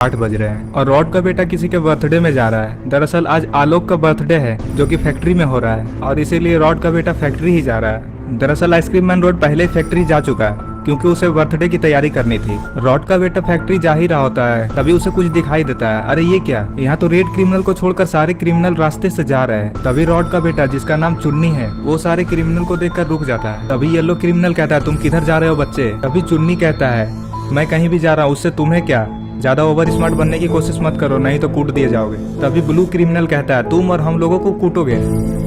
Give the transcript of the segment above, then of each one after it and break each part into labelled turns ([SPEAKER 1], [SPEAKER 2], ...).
[SPEAKER 1] 8 बज रहे हैं और रॉड का बेटा किसी के बर्थडे में जा रहा है। दरअसल आज आलोक का बर्थडे है जो कि फैक्ट्री में हो रहा है और इसीलिए रॉड का बेटा फैक्ट्री ही जा रहा है। दरअसल आइसक्रीम मैन रॉड पहले ही फैक्ट्री जा चुका है क्योंकि उसे बर्थडे की तैयारी करनी थी। रॉड का बेटा फैक्ट्री जा ही रहा होता है तभी उसे कुछ दिखाई देता है। अरे ये क्या, यहाँ तो रेड क्रिमिनल को छोड़कर सारे क्रिमिनल रास्ते से जा रहे हैं। तभी रॉड का बेटा जिसका नाम चुन्नी है वो सारे क्रिमिनल को देखकर रुक जाता है। तभी येलो क्रिमिनल कहता है तुम किधर जा रहे हो बच्चे। तभी चुन्नी कहता है मैं कहीं भी जा रहा हूँ, उससे तुम्हें क्या, ज्यादा ओवर स्मार्ट बनने की कोशिश मत करो नहीं तो कूट दिए जाओगे। तभी ब्लू क्रिमिनल कहता है तुम और हम लोगों को कूटोगे।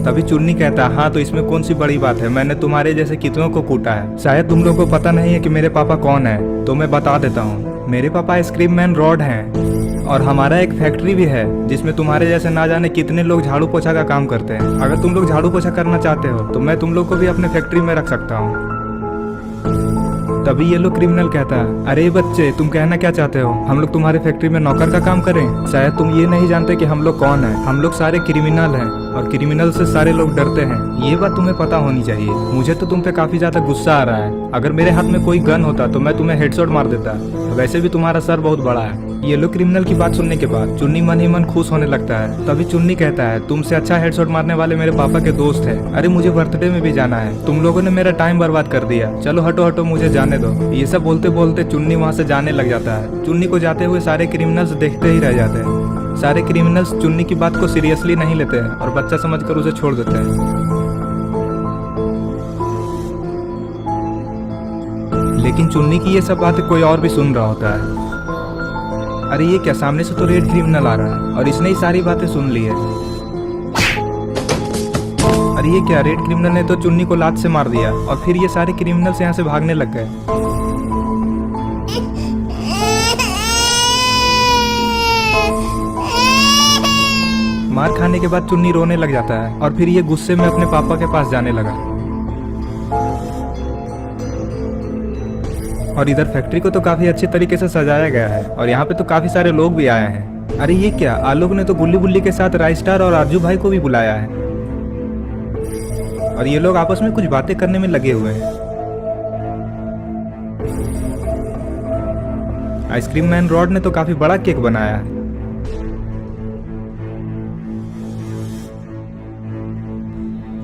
[SPEAKER 1] तभी चुन्नी कहता है हाँ तो इसमें कौन सी बड़ी बात है, मैंने तुम्हारे जैसे कितनों को कूटा है। शायद तुम लोगों को पता नहीं है कि मेरे पापा कौन है, तो मैं बता देता हूँ। मेरे पापा आइसक्रीम मैन रॉड हैं और हमारा एक फैक्ट्री भी है जिसमें तुम्हारे जैसे ना जाने कितने लोग झाड़ू पोछा का काम करते हैं। अगर तुम लोग झाड़ू पोछा करना चाहते हो तो मैं तुम लोग को भी अपने फैक्ट्री में रख सकता हूँ। तभी येलो क्रिमिनल कहता है अरे बच्चे तुम कहना क्या चाहते हो, हम लोग तुम्हारे फैक्ट्री में नौकर का काम करें। शायद तुम ये नहीं जानते कि हम लोग कौन है, हम लोग सारे क्रिमिनल हैं और क्रिमिनल से सारे लोग डरते हैं। ये बात तुम्हें पता होनी चाहिए। मुझे तो तुम पे काफी ज्यादा गुस्सा आ रहा है, अगर मेरे हाथ में कोई गन होता तो मैं तुम्हें हेडशॉट मार देता। वैसे भी तुम्हारा सर बहुत बड़ा है। येलो क्रिमिनल की बात सुनने के बाद चुन्नी मन ही मन खुश होने लगता है। तभी चुन्नी कहता है तुमसे अच्छा हेडशॉट मारने वाले मेरे पापा के दोस्त हैं। अरे मुझे बर्थडे में भी जाना है, तुम लोगों ने मेरा टाइम बर्बाद कर दिया, चलो हटो हटो मुझे जाने दो। ये सब बोलते बोलते चुन्नी वहाँ से जाने लग जाता है। चुन्नी को जाते हुए सारे क्रिमिनल्स देखते ही रह जाते हैं। सारे क्रिमिनल्स चुन्नी की बात को सीरियसली नहीं लेते हैं और बच्चा समझकर उसे छोड़ देते हैं। लेकिन चुन्नी की ये सब बातें कोई और भी सुन रहा होता है। अरे ये क्या, सामने से तो रेड क्रिमिनल आ रहा है और इसने ही सारी बातें सुन ली है। अरे ये क्या, रेड क्रिमिनल ने तो चुन्नी को लात से मार दिया और फिर ये सारे क्रिमिनल्स यहाँ से भागने लग गए। मार खाने के बाद चुन्नी रोने लग जाता है और फिर ये गुस्से में अपने पापा के पास जाने लगा। और इधर फैक्ट्री को तो काफी अच्छे तरीके से सजाया गया है और यहाँ पे तो काफी सारे लोग भी आए हैं। अरे ये क्या, आलोक ने तो गुल्ली बुल्ली के साथ राइस्टार और आरजू भाई को भी बुलाया है और ये लोग आपस में कुछ बातें करने में लगे हुए हैं। आइसक्रीम मैन रॉड ने तो काफी बड़ा केक बनाया है।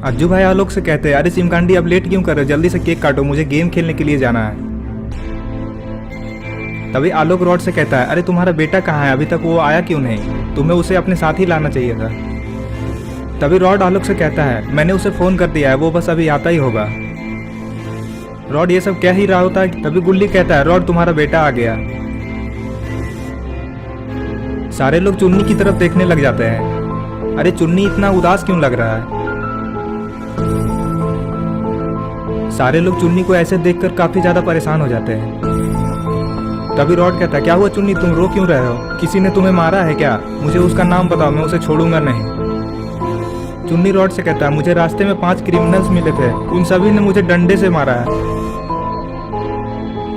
[SPEAKER 1] आरजू भाई आलोक से कहते हैं अरे सिमकांडी अब लेट क्यों कर रहे हो, जल्दी से केक काटो, मुझे गेम खेलने के लिए जाना है। तभी आलोक रॉड से कहता है अरे तुम्हारा बेटा कहाँ है, अभी तक वो आया क्यों नहीं, तुम्हें उसे अपने साथ ही लाना चाहिए था। तभी रॉड आलोक से कहता है मैंने उसे फोन कर दिया है, वो बस अभी आता ही होगा। रॉड ये सब कह ही रहा होता है तभी गुल्ली कहता है रॉड तुम्हारा बेटा आ गया। सारे लोग चुन्नी की तरफ देखने लग जाते हैं। अरे चुन्नी इतना उदास क्यों लग रहा है। सारे लोग चुन्नी को ऐसे देखकर काफी ज्यादा परेशान हो जाते हैं। तभी रॉड कहता है क्या हुआ चुन्नी, तुम रो क्यों रहे हो, किसी ने तुम्हें मारा है क्या, मुझे उसका नाम बताओ, मैं उसे छोड़ूंगा नहीं। चुन्नी रॉड से कहता है मुझे रास्ते में 5 क्रिमिनल्स मिले थे, उन सभी ने मुझे डंडे से मारा है।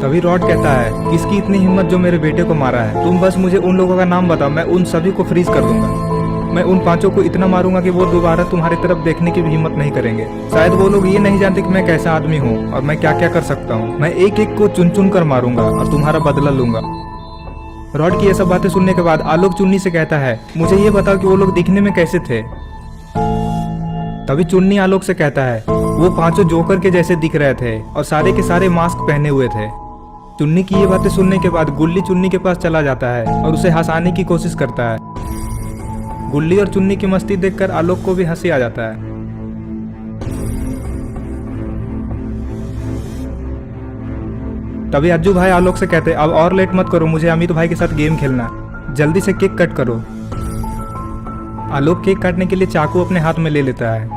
[SPEAKER 1] तभी रॉड कहता है किसकी इतनी हिम्मत जो मेरे बेटे को मारा है, तुम बस मुझे उन लोगों का नाम बताओ, मैं उन सभी को फ्रीज कर दूंगा। मैं उन 5 को इतना मारूंगा कि वो दोबारा तुम्हारी तरफ देखने की भी हिम्मत नहीं करेंगे। शायद वो लोग ये नहीं जानते कि मैं कैसा आदमी हूँ और मैं क्या क्या कर सकता हूँ। मैं एक एक को चुन चुन कर मारूंगा और तुम्हारा बदला लूंगा। रॉड की ये सब बातें सुनने के बाद आलोक चुन्नी से कहता है मुझे ये बताओ कि वो लोग दिखने में कैसे थे। तभी चुन्नी आलोक से कहता है वो 5 जोकर के जैसे दिख रहे थे और सारे के सारे मास्क पहने हुए थे। चुन्नी की ये बातें सुनने के बाद गुल्ली चुन्नी के पास चला जाता है और उसे हंसाने की कोशिश करता है। गुल्ली और चुन्नी की मस्ती देखकर आलोक को भी हंसी आ जाता है। तभी अज्जू भाई आलोक से कहते अब और लेट मत करो, मुझे अमित भाई के साथ गेम खेलना, जल्दी से केक कट करो। आलोक केक काटने के लिए चाकू अपने हाथ में ले लेता है।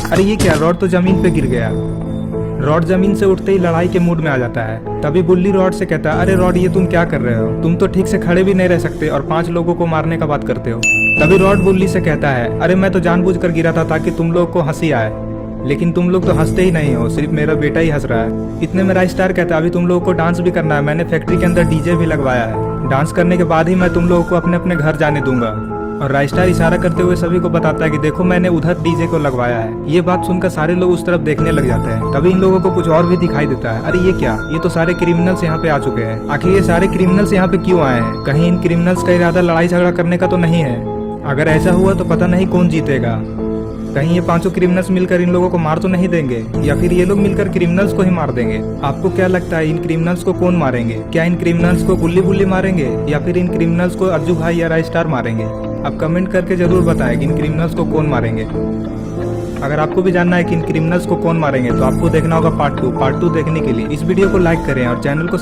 [SPEAKER 1] अरे ये क्या, रॉड तो जमीन पे गिर गया। रॉड जमीन से उठते ही लड़ाई के मूड में आ जाता है। तभी बुल्ली रॉड से कहता है अरे रॉड ये तुम क्या कर रहे हो, तुम तो ठीक से खड़े भी नहीं रह सकते और 5 लोगों को मारने का बात करते हो। तभी रॉड बुल्ली से कहता है अरे मैं तो जानबूझकर गिरा था ताकि तुम लोग को हंसी आए, लेकिन तुम लोग तो हंसते ही नहीं हो, सिर्फ मेरा बेटा ही हंस रहा है। इतने में राइस्टार कहता है अभी तुम लोगों को डांस भी करना है, मैंने फैक्ट्री के अंदर डीजे भी लगवाया है, डांस करने के बाद ही मैं तुम लोगों को अपने अपने घर जाने दूंगा। और राइस्टार इशारा करते हुए सभी को बताता है कि देखो मैंने उधर डीजे को लगवाया है। ये बात सुनकर सारे लोग उस तरफ देखने लग जाते हैं। तभी इन लोगों को कुछ और भी दिखाई देता है। अरे ये क्या, ये तो सारे क्रिमिनल्स यहाँ पे आ चुके हैं। आखिर ये सारे क्रिमिनल्स यहाँ पे क्यों आए हैं? कहीं इन क्रिमिनल्स का इरादा लड़ाई झगड़ा करने का तो नहीं है? अगर ऐसा हुआ तो पता नहीं कौन जीतेगा। कहीं ये पांचों क्रिमिनल्स मिलकर इन लोगों को मार तो नहीं देंगे, या फिर ये लोग मिलकर क्रिमिनल्स को ही मार देंगे? आपको क्या लगता है इन क्रिमिनल्स को कौन मारेंगे? क्या इन क्रिमिनल्स को गुल्ली बुल्ली मारेंगे, या फिर इन क्रिमिनल्स को अर्जू भाई या राइस्टार मारेंगे? आप कमेंट करके जरूर बताएं कि इन क्रिमिनल्स को कौन मारेंगे। अगर आपको भी जानना है कि इन क्रिमिनल्स को कौन मारेंगे तो आपको देखना होगा पार्ट 2। पार्ट 2 देखने के लिए इस वीडियो को लाइक करें और चैनल को